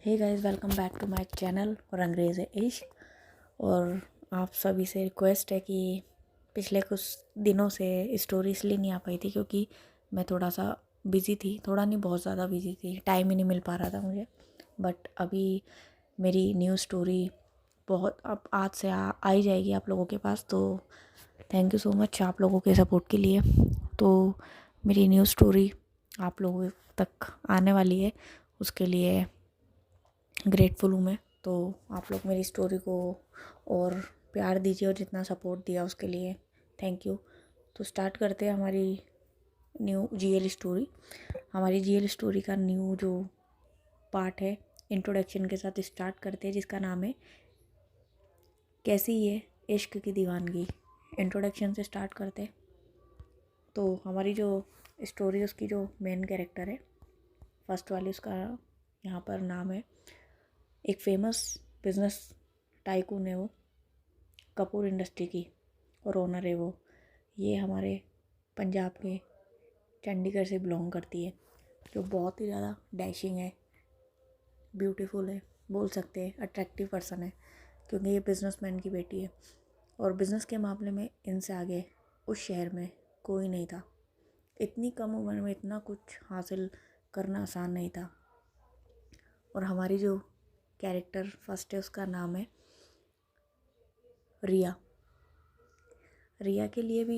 Hey guys, welcome back to my channel और अंग्रेज़ है इश्क। और आप सभी से रिक्वेस्ट है कि पिछले कुछ दिनों से स्टोरी इसलिए नहीं आ पाई थी क्योंकि मैं थोड़ा सा बिज़ी थी, थोड़ा नहीं बहुत ज़्यादा बिज़ी थी, टाइम ही नहीं मिल पा रहा था मुझे। बट अभी मेरी न्यू स्टोरी बहुत अब आज से आ ही जाएगी आप लोगों के पास। तो थैंक यू सो मच आप लोगों के सपोर्ट के लिए। तो मेरी न्यू स्टोरी आप लोगों तक आने वाली है, उसके लिए ग्रेटफुल हूँ मैं। तो आप लोग मेरी स्टोरी को और प्यार दीजिए और जितना सपोर्ट दिया उसके लिए थैंक यू। तो स्टार्ट करते हैं हमारी न्यू जीएल स्टोरी। हमारी जीएल स्टोरी का न्यू जो पार्ट है इंट्रोडक्शन के साथ स्टार्ट करते हैं, जिसका नाम है कैसी ये इश्क की दीवानगी। इंट्रोडक्शन से स्टार्ट करते हैं। तो हमारी जो स्टोरी उसकी जो मेन कैरेक्टर है फर्स्ट वाली, उसका यहाँ पर नाम है, एक फेमस बिजनेस टाइकून है वो, कपूर इंडस्ट्री की और ओनर है वो। ये हमारे पंजाब के चंडीगढ़ से बिलोंग करती है, जो बहुत ही ज़्यादा डैशिंग है, ब्यूटीफुल है, बोल सकते हैं अट्रैक्टिव पर्सन है, क्योंकि ये बिजनेसमैन की बेटी है। और बिज़नेस के मामले में इनसे आगे उस शहर में कोई नहीं था। इतनी कम उम्र में इतना कुछ हासिल करना आसान नहीं था। और हमारी जो कैरेक्टर फर्स्ट है उसका नाम है रिया। रिया के लिए भी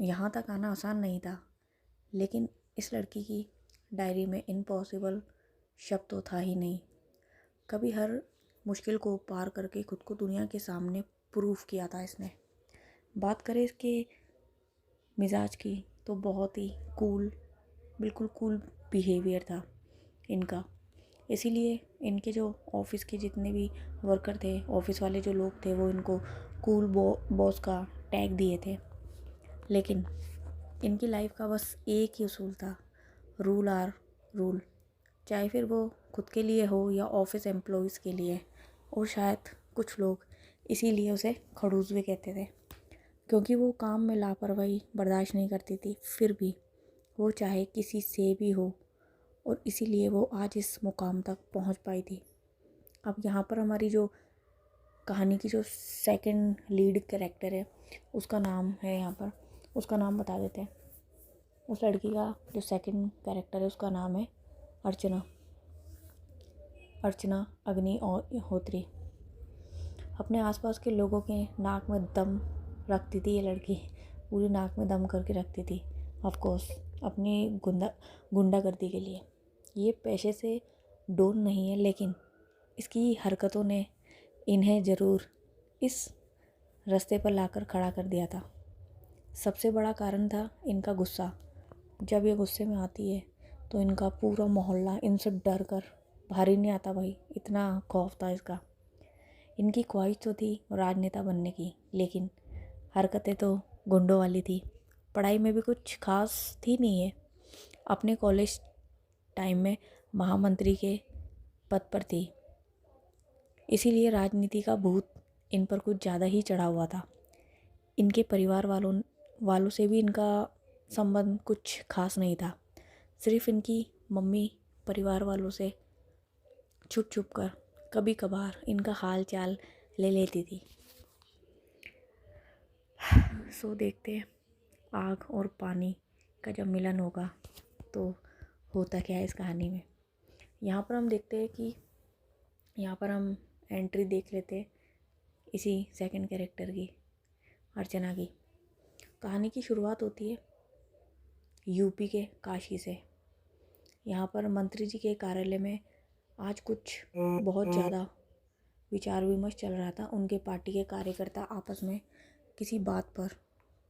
यहाँ तक आना आसान नहीं था, लेकिन इस लड़की की डायरी में इम्पॉसिबल शब्द तो था ही नहीं। कभी हर मुश्किल को पार करके खुद को दुनिया के सामने प्रूफ किया था इसने। बात करें इसके मिजाज की तो बहुत ही कूल, बिल्कुल कूल बिहेवियर था इनका। इसीलिए इनके जो ऑफिस के जितने भी वर्कर थे, ऑफिस वाले जो लोग थे, वो इनको कूल बॉस का टैग दिए थे। लेकिन इनकी लाइफ का बस एक ही उसूल था, रूल आर रूल, चाहे फिर वो खुद के लिए हो या ऑफिस एम्प्लॉयज़ के लिए। और शायद कुछ लोग इसीलिए उसे खड़ूस भी कहते थे, क्योंकि वो काम में लापरवाही बर्दाश्त नहीं करती थी, फिर भी वो चाहे किसी से भी हो, और इसीलिए वो आज इस मुकाम तक पहुंच पाई थी। अब यहाँ पर हमारी जो कहानी की जो सेकंड लीड कैरेक्टर है उसका नाम है, यहाँ पर उसका नाम बता देते हैं। उस लड़की का जो सेकंड कैरेक्टर है उसका नाम है अर्चना। अर्चना अग्निहोत्री। अपने आसपास के लोगों के नाक में दम रखती थी ये लड़की, पूरी नाक में दम करके रखती थी, ऑफ कोर्स अपनी गुंडागर्दी के लिए। ये पेशे से डोन नहीं है, लेकिन इसकी हरकतों ने इन्हें ज़रूर इस रास्ते पर लाकर खड़ा कर दिया था। सबसे बड़ा कारण था इनका गुस्सा। जब ये गुस्से में आती है तो इनका पूरा मोहल्ला इनसे डर कर बाहर ही नहीं आता भाई, इतना खौफ था इसका। इनकी ख्वाहिश तो थी राजनेता बनने की, लेकिन हरकतें तो गुंडों वाली थी। पढ़ाई में भी कुछ खास थी नहीं है। अपने कॉलेज टाइम में महामंत्री के पद पर थी, इसीलिए राजनीति का भूत इन पर कुछ ज़्यादा ही चढ़ा हुआ था। इनके परिवार वालों से भी इनका संबंध कुछ खास नहीं था। सिर्फ इनकी मम्मी परिवार वालों से छुप छुप कर कभी कभार इनका हाल चाल ले लेती थी। सो देखते हैं आग और पानी का जब मिलन होगा तो होता क्या है इस कहानी में। यहाँ पर हम देखते हैं कि यहाँ पर हम एंट्री देख लेते हैं इसी सेकंड कैरेक्टर की, अर्चना की। कहानी की शुरुआत होती है यूपी के काशी से। यहाँ पर मंत्री जी के कार्यालय में आज कुछ बहुत ज़्यादा विचार विमर्श चल रहा था। उनके पार्टी के कार्यकर्ता आपस में किसी बात पर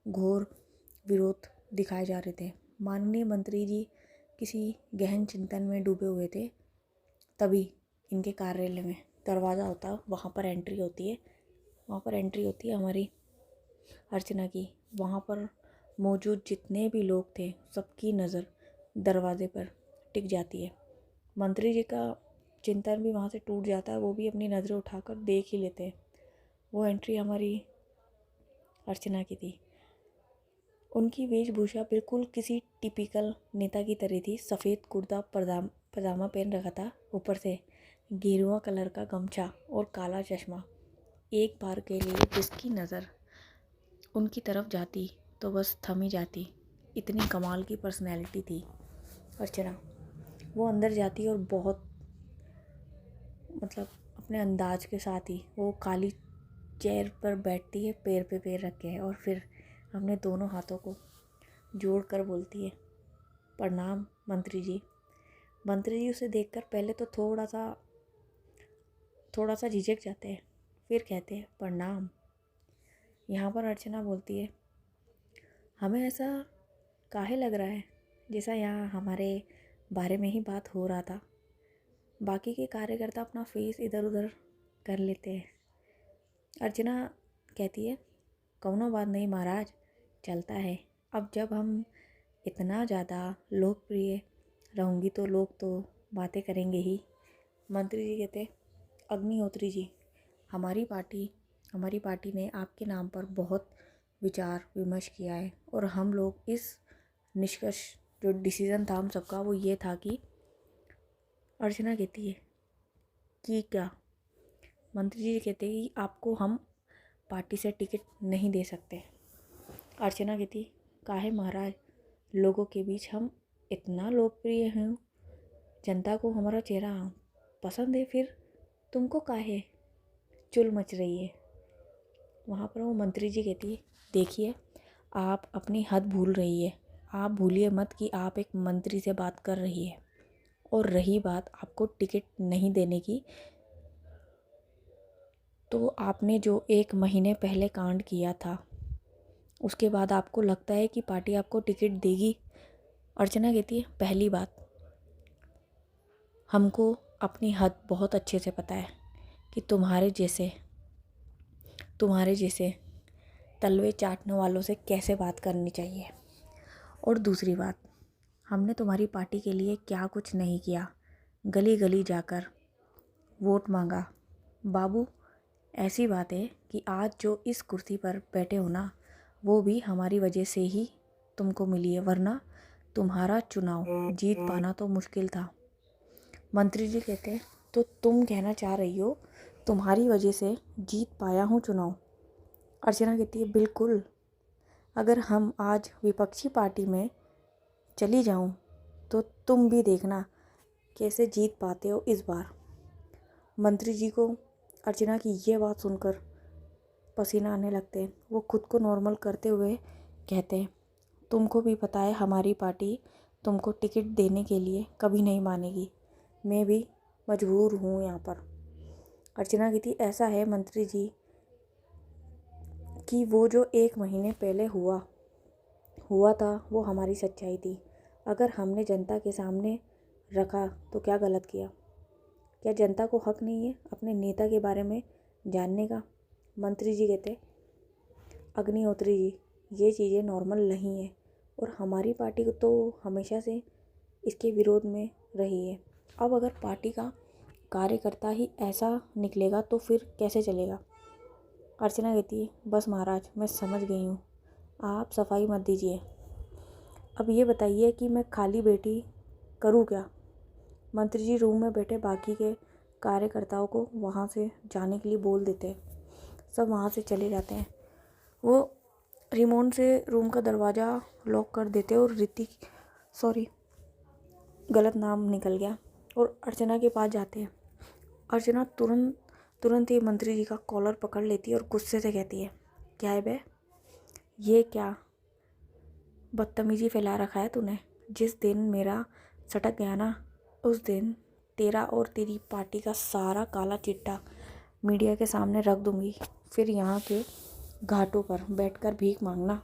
घोर विरोध दिखाए जा रहे थे। माननीय मंत्री जी किसी गहन चिंतन में डूबे हुए थे। तभी इनके कार्यालय में दरवाज़ा होता है, वहाँ पर एंट्री होती है हमारी अर्चना की। वहाँ पर मौजूद जितने भी लोग थे सबकी नज़र दरवाजे पर टिक जाती है। मंत्री जी का चिंतन भी वहाँ से टूट जाता है, वो भी अपनी नज़रें उठाकर देख ही लेते हैं। वो एंट्री हमारी अर्चना की थी। उनकी वेशभूषा बिल्कुल किसी टिपिकल नेता की तरह थी। सफ़ेद कुर्ता पजामा पहन रखा था, ऊपर से गेरुआ कलर का गमछा और काला चश्मा। एक बार के लिए जिसकी नज़र उनकी तरफ जाती तो बस थम ही जाती। इतनी कमाल की पर्सनैलिटी थी अर्चना। वो अंदर जाती और बहुत अपने अंदाज के साथ ही वो काली चेयर पर बैठती है, पैर पे पैर रखे है, और फिर अपने दोनों हाथों को जोड़ कर बोलती है, प्रणाम मंत्री जी। मंत्री जी उसे देखकर पहले तो थोड़ा सा झिझक जाते हैं, फिर कहते हैं प्रणाम। यहाँ पर अर्चना बोलती है, हमें ऐसा काहे लग रहा है जैसा यहाँ हमारे बारे में ही बात हो रहा था। बाकी के कार्यकर्ता अपना फेस इधर उधर कर लेते हैं। अर्चना कहती है, कौनो बात नहीं महाराज, चलता है। अब जब हम इतना ज़्यादा लोकप्रिय रहूँगी तो लोग तो बातें करेंगे ही। मंत्री जी कहते, अग्निहोत्री जी, हमारी पार्टी ने आपके नाम पर बहुत विचार विमर्श किया है, और हम लोग इस निष्कर्ष जो डिसीज़न था हम सबका वो ये था कि अर्चना कहती है कि क्या? मंत्री जी कहते हैं कि आपको हम पार्टी से टिकट नहीं दे सकते। अर्चना कहती, काहे महाराज, लोगों के बीच हम इतना लोकप्रिय हैं, जनता को हमारा चेहरा पसंद है, फिर तुमको काहे चुल मच रही है। वहाँ पर वो मंत्री जी कहती है, देखिए आप अपनी हद भूल रही है। आप भूलिए मत कि आप एक मंत्री से बात कर रही है। और रही बात आपको टिकट नहीं देने की, तो आपने जो 1 महीने पहले कांड किया था उसके बाद आपको लगता है कि पार्टी आपको टिकट देगी? अर्चना कहती है, पहली बात, हमको अपनी हद बहुत अच्छे से पता है कि तुम्हारे जैसे तलवे चाटने वालों से कैसे बात करनी चाहिए। और दूसरी बात, हमने तुम्हारी पार्टी के लिए क्या कुछ नहीं किया। गली गली जाकर वोट मांगा। बाबू, ऐसी बात है कि आज जो इस कुर्सी पर बैठे हो ना, वो भी हमारी वजह से ही तुमको मिली है, वरना तुम्हारा चुनाव जीत पाना तो मुश्किल था। मंत्री जी कहते हैं, तो तुम कहना चाह रही हो तुम्हारी वजह से जीत पाया हूँ चुनाव? अर्चना कहती है, बिल्कुल। अगर हम आज विपक्षी पार्टी में चली जाऊँ तो तुम भी देखना कैसे जीत पाते हो इस बार। मंत्री जी को अर्चना की ये बात सुनकर पसीना आने लगते हैं। वो खुद को नॉर्मल करते हुए कहते हैं, तुमको भी पता है हमारी पार्टी तुमको टिकट देने के लिए कभी नहीं मानेगी। मैं भी मजबूर हूँ यहाँ पर। अर्चना कहती, ऐसा है मंत्री जी कि वो जो 1 महीने पहले हुआ था वो हमारी सच्चाई थी। अगर हमने जनता के सामने रखा तो क्या गलत किया? क्या जनता को हक नहीं है अपने नेता के बारे में जानने का? मंत्री जी कहते, अग्निहोत्री जी, ये चीज़ें नॉर्मल नहीं है, और हमारी पार्टी तो हमेशा से इसके विरोध में रही है। अब अगर पार्टी का कार्यकर्ता ही ऐसा निकलेगा तो फिर कैसे चलेगा? अर्चना कहती है, बस महाराज, मैं समझ गई हूँ, आप सफाई मत दीजिए। अब ये बताइए कि मैं खाली बैठी करूँ क्या? मंत्री जी रूम में बैठे बाकी के कार्यकर्ताओं को वहाँ से जाने के लिए बोल देते हैं। सब वहाँ से चले जाते हैं। वो रिमोट से रूम का दरवाज़ा लॉक कर देते और गलत नाम निकल गया, और अर्चना के पास जाते हैं। अर्चना तुरंत ही मंत्री जी का कॉलर पकड़ लेती है और गुस्से से कहती है, क्या है बे, ये क्या बदतमीजी फैला रखा है तूने? जिस दिन मेरा सटक गया ना, उस दिन तेरा और तेरी पार्टी का सारा काला चिट्टा मीडिया के सामने रख दूंगी, फिर यहाँ के घाटों पर बैठकर भीख मांगना।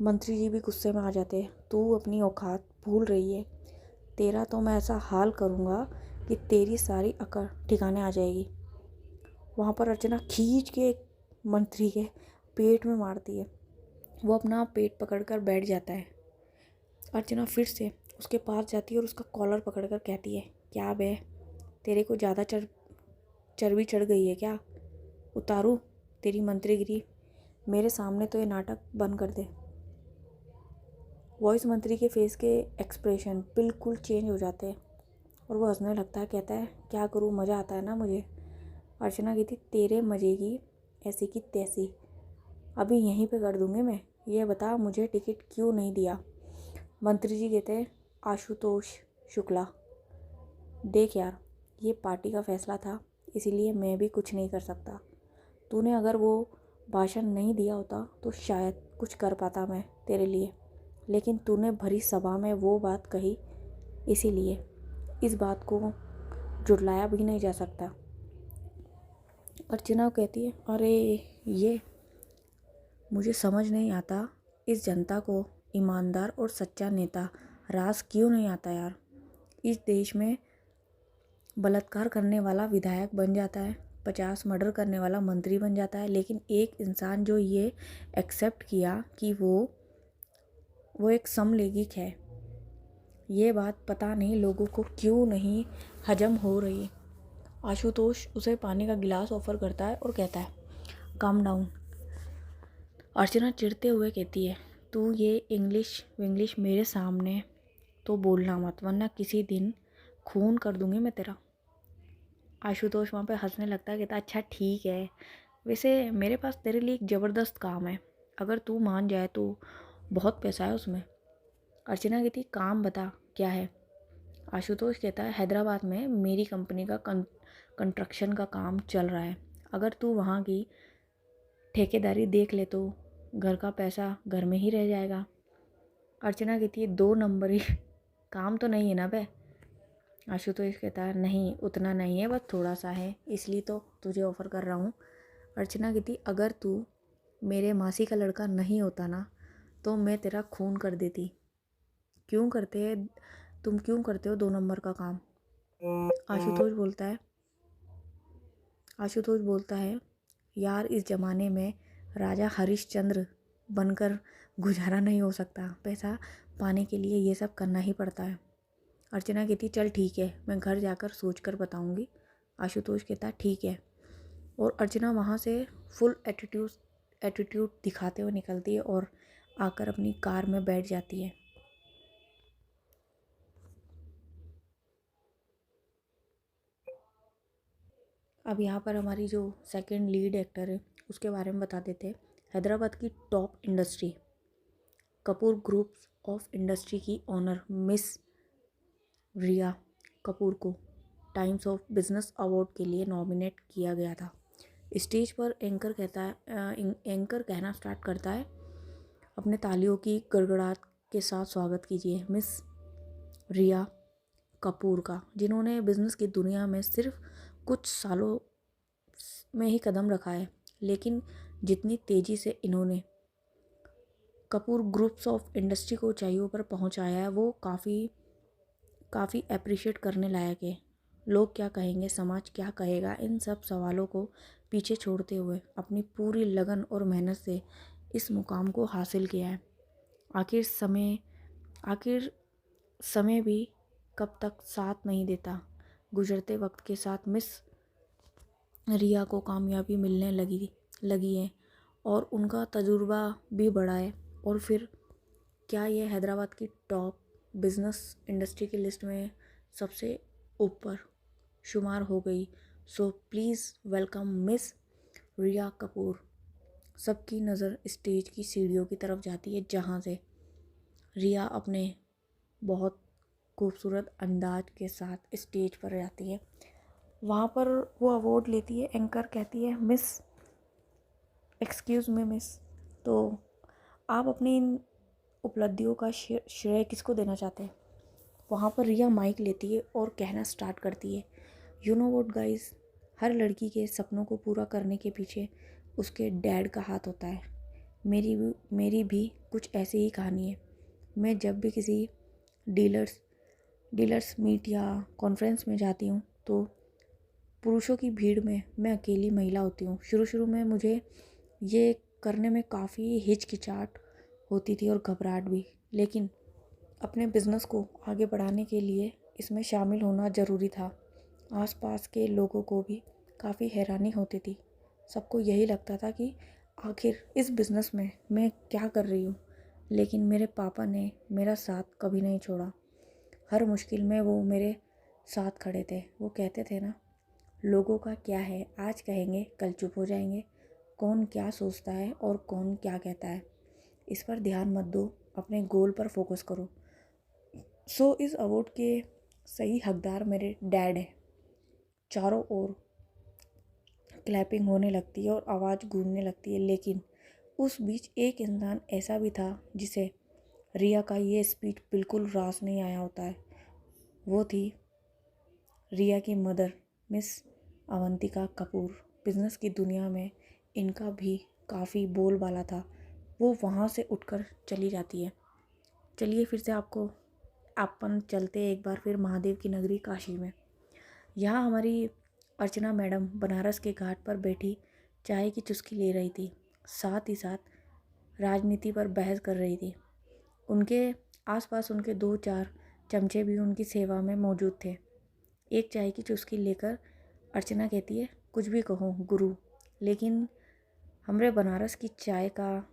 मंत्री जी भी गुस्से में आ जाते हैं, तू अपनी औकात भूल रही है, तेरा तो मैं ऐसा हाल करूँगा कि तेरी सारी अकड़ ठिकाने आ जाएगी। वहाँ पर अर्चना खींच के मंत्री के पेट में मारती है। वो अपना पेट पकड़कर बैठ जाता है। अर्चना फिर से उसके पास जाती है और उसका कॉलर पकड़कर कहती है, क्या बे, तेरे को ज़्यादा चर्बी चढ़ गई है क्या? उतारूँ तेरी मंत्रीगिरी? मेरे सामने तो ये नाटक बंद कर दे। वॉइस मंत्री के फेस के एक्सप्रेशन बिल्कुल चेंज हो जाते हैं। और वो हंसने लगता है, कहता है क्या करूँ, मज़ा आता है ना मुझे। अर्चना कहती तेरे मज़े की ऐसी की तैसी, अभी यहीं पे कर दूँगी मैं, ये बता मुझे टिकट क्यों नहीं दिया। मंत्री जी कहते हैं आशुतोष शुक्ला, देख यार ये पार्टी का फैसला था, इसीलिए मैं भी कुछ नहीं कर सकता। तूने अगर वो भाषण नहीं दिया होता तो शायद कुछ कर पाता मैं तेरे लिए, लेकिन तूने भरी सभा में वो बात कही, इसीलिए इस बात को जुटलाया भी नहीं जा सकता। अर्चना कहती है अरे ये मुझे समझ नहीं आता, इस जनता को ईमानदार और सच्चा नेता राज क्यों नहीं आता यार। इस देश में बलात्कार करने वाला विधायक बन जाता है, 50 मर्डर करने वाला मंत्री बन जाता है, लेकिन एक इंसान जो ये एक्सेप्ट किया कि वो एक समलैंगिक है, ये बात पता नहीं लोगों को क्यों नहीं हजम हो रही। आशुतोष उसे पानी का गिलास ऑफर करता है और कहता है काम डाउन। अर्चना चिढ़ते हुए कहती है तू ये इंग्लिश मेरे सामने तो बोलना मत, वरना किसी दिन खून कर दूंगी मैं तेरा। आशुतोष वहाँ पे हंसने लगता है, कहता अच्छा ठीक है, वैसे मेरे पास तेरे लिए एक ज़बरदस्त काम है, अगर तू मान जाए तो बहुत पैसा है उसमें। अर्चना कहती काम बता क्या है। आशुतोष कहता है हैदराबाद में मेरी कंपनी का कंस्ट्रक्शन का काम चल रहा है, अगर तू वहाँ की ठेकेदारी देख ले तो घर का पैसा घर में ही रह जाएगा। अर्चना कहती है 2 नंबर ही काम तो नहीं है ना बे। आशुतोष कहता है नहीं उतना नहीं है, बस थोड़ा सा है, इसलिए तो तुझे ऑफ़र कर रहा हूँ। अर्चना कहती अगर तू मेरे मासी का लड़का नहीं होता ना तो मैं तेरा खून कर देती। तुम क्यों करते हो 2 नंबर का काम। आशुतोष बोलता है यार इस ज़माने में राजा हरिश्चंद्र बनकर गुजारा नहीं हो सकता, पैसा पाने के लिए ये सब करना ही पड़ता है। अर्चना कहती चल ठीक है, मैं घर जाकर सोच कर बताऊँगी। आशुतोष कहता ठीक है, और अर्चना वहाँ से फुल एटीट्यूड दिखाते हुए निकलती है और आकर अपनी कार में बैठ जाती है। अब यहाँ पर हमारी जो सेकंड लीड एक्टर है उसके बारे में बता देते हैं। हैदराबाद की top industry Kapoor group of industry की ऑनर मिस रिया कपूर को टाइम्स ऑफ बिजनेस अवार्ड के लिए नॉमिनेट किया गया था। स्टेज पर एंकर कहना स्टार्ट करता है अपने तालियों की गड़गड़ाहट के साथ स्वागत कीजिए मिस रिया कपूर का, जिन्होंने बिज़नेस की दुनिया में सिर्फ कुछ सालों में ही कदम रखा है, लेकिन जितनी तेज़ी से इन्होंने कपूर ग्रुप्स ऑफ इंडस्ट्री को ऊंचाइयों पर पहुंचाया है वो काफ़ी अप्रिशिएट करने लायक है। लोग क्या कहेंगे, समाज क्या कहेगा, इन सब सवालों को पीछे छोड़ते हुए अपनी पूरी लगन और मेहनत से इस मुकाम को हासिल किया है। आखिर समय भी कब तक साथ नहीं देता। गुजरते वक्त के साथ मिस रिया को कामयाबी मिलने लगी है और उनका तजुर्बा भी बढ़ा है, और फिर क्या ये हैदराबाद की टॉप बिजनेस इंडस्ट्री की लिस्ट में सबसे ऊपर शुमार हो गई। सो प्लीज़ वेलकम मिस रिया कपूर। सबकी नज़र स्टेज की सीढ़ियों की तरफ जाती है जहाँ से रिया अपने बहुत खूबसूरत अंदाज के साथ स्टेज पर जाती है। वहाँ पर वो अवार्ड लेती है। एंकर कहती है मिस एक्सक्यूज़ मी मिस, तो आप अपनी इन उपलब्धियों का श्रेय किसको देना चाहते हैं। वहाँ पर रिया माइक लेती है और कहना स्टार्ट करती है यू नो व्हाट गाइस, हर लड़की के सपनों को पूरा करने के पीछे उसके डैड का हाथ होता है। मेरी भी कुछ ऐसी ही कहानी है। मैं जब भी किसी डीलर्स मीट या कॉन्फ्रेंस में जाती हूँ तो पुरुषों की भीड़ में मैं अकेली महिला होती हूँ। शुरू में मुझे ये करने में काफ़ी हिचकिचाहट होती थी और घबराहट भी, लेकिन अपने बिज़नेस को आगे बढ़ाने के लिए इसमें शामिल होना ज़रूरी था। आसपास के लोगों को भी काफ़ी हैरानी होती थी। सबको यही लगता था कि आखिर इस बिज़नेस में मैं क्या कर रही हूँ, लेकिन मेरे पापा ने मेरा साथ कभी नहीं छोड़ा। हर मुश्किल में वो मेरे साथ खड़े थे। वो कहते थे ना, लोगों का क्या है, आज कहेंगे कल चुप हो जाएंगे, कौन क्या सोचता है और कौन क्या कहता है इस पर ध्यान मत दो, अपने गोल पर फोकस करो। सो इस अवार्ड के सही हकदार मेरे डैड हैं। चारों ओर क्लैपिंग होने लगती है और आवाज़ गूंजने लगती है, लेकिन उस बीच एक इंसान ऐसा भी था जिसे रिया का ये स्पीच बिल्कुल रास नहीं आया होता है। वो थी रिया की mother, miss Avantika Kapoor. Business की दुनिया में इनका भी काफ़ी बोलबाला था। वो वहाँ से उठकर चली जाती है। चलिए फिर से अपन चलते एक बार फिर महादेव की नगरी काशी में। यहाँ हमारी अर्चना मैडम बनारस के घाट पर बैठी चाय की चुस्की ले रही थी, साथ ही साथ राजनीति पर बहस कर रही थी। उनके आसपास उनके 2-4 चमचे भी उनकी सेवा में मौजूद थे। एक चाय की चुस्की लेकर अर्चना कहती है, कुछ भी कहो गुरु, लेकिन हमरे बनारस की चाय का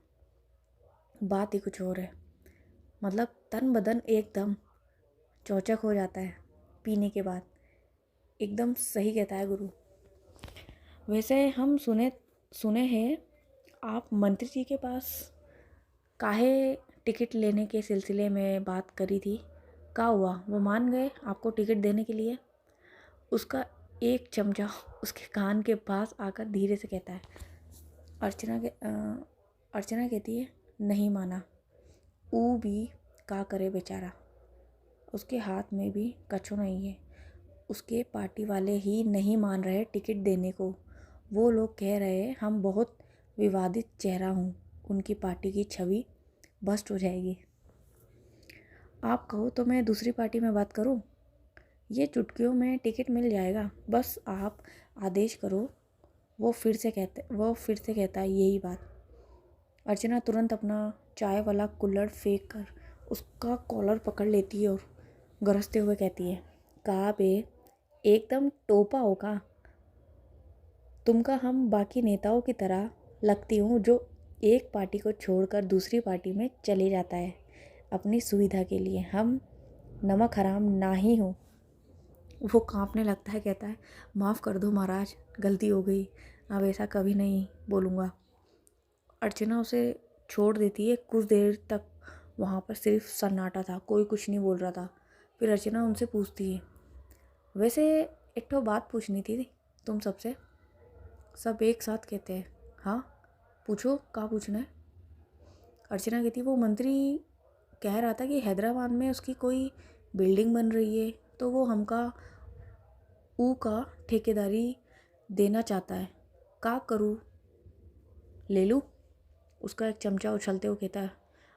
बात ही कुछ और है। मतलब तन बदन एकदम चौचक हो जाता है पीने के बाद। एकदम सही कहता है गुरु। वैसे हम सुने हैं आप मंत्री जी के पास काहे टिकट लेने के सिलसिले में बात करी थी, क्या हुआ? वो मान गए आपको टिकट देने के लिए? उसका एक चमचा उसके कान के पास आकर धीरे से कहता है। अर्चना कहती है, नहीं माना। ऊ भी का करे बेचारा, उसके हाथ में भी कछु नहीं है। उसके पार्टी वाले ही नहीं मान रहे टिकट देने को। वो लोग कह रहे हैं हम बहुत विवादित चेहरा हूँ, उनकी पार्टी की छवि बस्ट हो जाएगी। आप कहो तो मैं दूसरी पार्टी में बात करूँ? ये चुटकियों में टिकट मिल जाएगा, बस आप आदेश करो। वो फिर से कहता है यही बात। अर्चना तुरंत अपना चाय वाला कुल्हड़ फेंक कर उसका कॉलर पकड़ लेती है और गरजते हुए कहती है, कहा बे, एकदम टोपा हो का? तुमका हम बाकी नेताओं की तरह लगती हूँ जो एक पार्टी को छोड़कर दूसरी पार्टी में चले जाता है अपनी सुविधा के लिए। हम नमक हराम ना ही हो। वो कांपने लगता है, कहता है, माफ़ कर दो महाराज, गलती हो गई, अब ऐसा कभी नहीं बोलूँगा। अर्चना उसे छोड़ देती है। कुछ देर तक वहाँ पर सिर्फ सन्नाटा था, कोई कुछ नहीं बोल रहा था। फिर अर्चना उनसे पूछती है, वैसे एक तो बात पूछनी थी तुम सबसे। सब एक साथ कहते हैं, हाँ पूछो, क्या पूछना है? अर्चना कहती, वो मंत्री कह रहा था कि हैदराबाद में उसकी कोई बिल्डिंग बन रही है, तो वो हमका ऊ का ठेकेदारी देना चाहता है, का करूँ? ले लूँ? उसका एक चमचा उछलते हुए कहता है,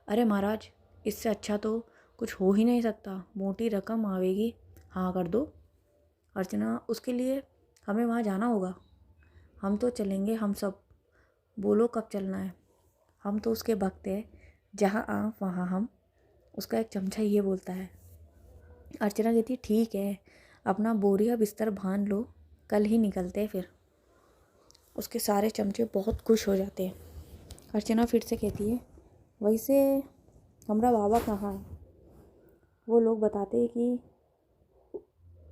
अरे महाराज, इससे अच्छा तो कुछ हो ही नहीं सकता, मोटी रकम आवेगी, हाँ कर दो। अर्चना, उसके लिए हमें वहाँ जाना होगा। हम तो चलेंगे, हम सब। बोलो कब चलना है? हम तो उसके भक्त हैं, जहाँ आप वहाँ हम। उसका एक चमचा ये बोलता है। अर्चना कहती, ठीक है, अपना बोरिया बिस्तर बांध लो, कल ही निकलते हैं फिर। उसके सारे चमचे बहुत खुश हो जाते हैं। अर्चना फिर से कहती है, वैसे हमारा बाबा कहाँ है? वो लोग बताते हैं कि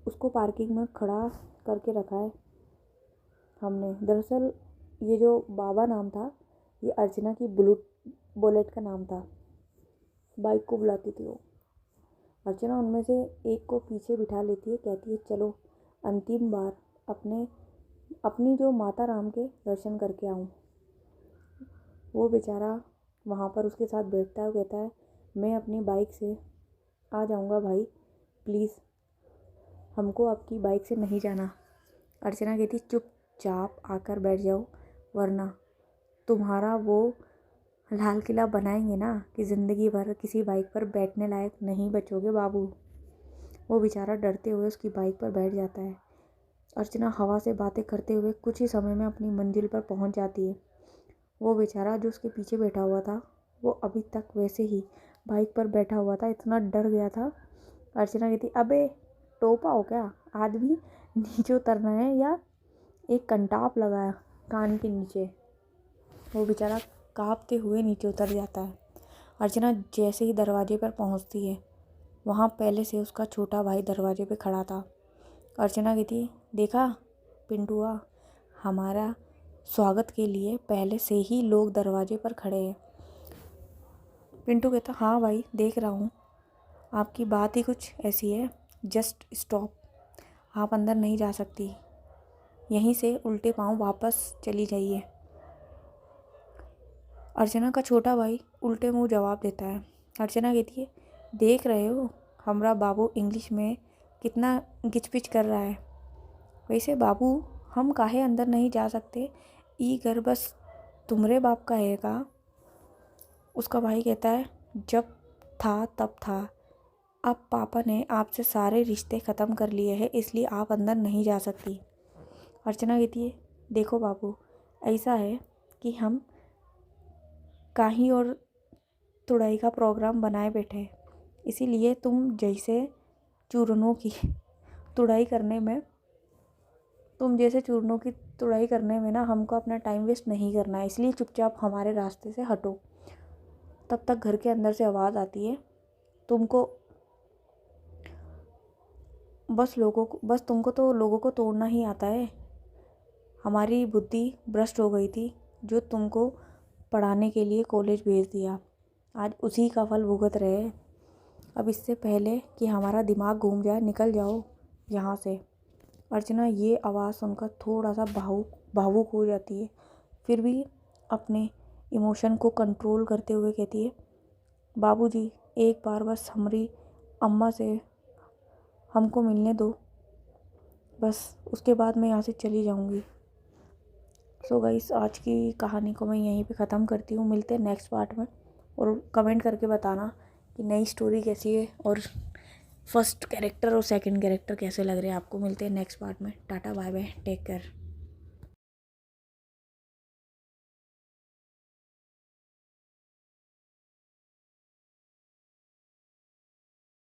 उसको पार्किंग में खड़ा करके रखा है हमने। दरअसल ये जो बाबा नाम था, ये अर्चना की बुलेट का नाम था। बाइक को बुलाती थी वो। अर्चना उनमें से एक को पीछे बिठा लेती है, कहती है, चलो अंतिम बार अपनी जो माता राम के दर्शन करके आऊँ। वो बेचारा वहाँ पर उसके साथ बैठता है, कहता है, मैं अपनी बाइक से आ जाऊँगा भाई, प्लीज़ हमको आपकी बाइक से नहीं जाना। अर्चना कहती, चुपचाप आकर बैठ जाओ, वरना तुम्हारा वो लाल किला बनाएंगे ना कि ज़िंदगी भर किसी बाइक पर बैठने लायक नहीं बचोगे बाबू। वो बेचारा डरते हुए उसकी बाइक पर बैठ जाता है। अर्चना हवा से बातें करते हुए कुछ ही समय में अपनी मंजिल पर पहुंच जाती है। वो बेचारा जो उसके पीछे बैठा हुआ था, वो अभी तक वैसे ही बाइक पर बैठा हुआ था, इतना डर गया था। अर्चना कहती, अबे टोपा हो क्या? आदमी नीचे उतरना है या एक कंटाप लगाया कान के नीचे? वो बेचारा कांपते हुए नीचे उतर जाता है। अर्चना जैसे ही दरवाजे पर पहुंचती है, वहाँ पहले से उसका छोटा भाई दरवाजे पे खड़ा था। अर्चना कहती है, देखा पिंटुआ, हमारा स्वागत के लिए पहले से ही लोग दरवाजे पर खड़े हैं। पिंटू कहता, हाँ भाई देख रहा हूँ, आपकी बात ही कुछ ऐसी है। जस्ट स्टॉप, आप अंदर नहीं जा सकती, यहीं से उल्टे पांव वापस चली जाइए। अर्चना का छोटा भाई उल्टे मुंह जवाब देता है। अर्चना कहती है, देख रहे हो हमारा बाबू इंग्लिश में कितना गिचपिच कर रहा है। वैसे बाबू, हम काहे अंदर नहीं जा सकते, ई घर बस तुम्हारे बाप का है का? उसका भाई कहता है, जब था तब था, अब पापा ने आपसे सारे रिश्ते ख़त्म कर लिए हैं, इसलिए आप अंदर नहीं जा सकती। अर्चना कहती है, देखो बाबू, ऐसा है कि हम कहीं और तुड़ाई का प्रोग्राम बनाए बैठे, इसीलिए तुम जैसे चूरनों की तुड़ाई करने में ना हमको अपना टाइम वेस्ट नहीं करना है, इसलिए चुपचाप हमारे रास्ते से हटो। तब तक घर के अंदर से आवाज़ आती है, बस तुमको तो लोगों को तोड़ना ही आता है। हमारी बुद्धि भ्रष्ट हो गई थी जो तुमको पढ़ाने के लिए कॉलेज भेज दिया, आज उसी का फल भुगत रहे हैं। अब इससे पहले कि हमारा दिमाग घूम जाए, निकल जाओ यहाँ से। अर्चना ये आवाज़ सुनकर थोड़ा सा भावुक हो जाती है, फिर भी अपने इमोशन को कंट्रोल करते हुए कहती है, बाबूजी एक बार बस हमारी अम्मा से हमको मिलने दो, बस उसके बाद मैं यहाँ से चली जाऊँगी। सो गाइस, आज की कहानी को मैं यहीं पे ख़त्म करती हूँ। मिलते हैं नेक्स्ट पार्ट में, और कमेंट करके बताना कि नई स्टोरी कैसी है और फर्स्ट कैरेक्टर और सेकंड कैरेक्टर कैसे लग रहे हैं आपको। मिलते हैं नेक्स्ट पार्ट में। Tata bye bye, take care.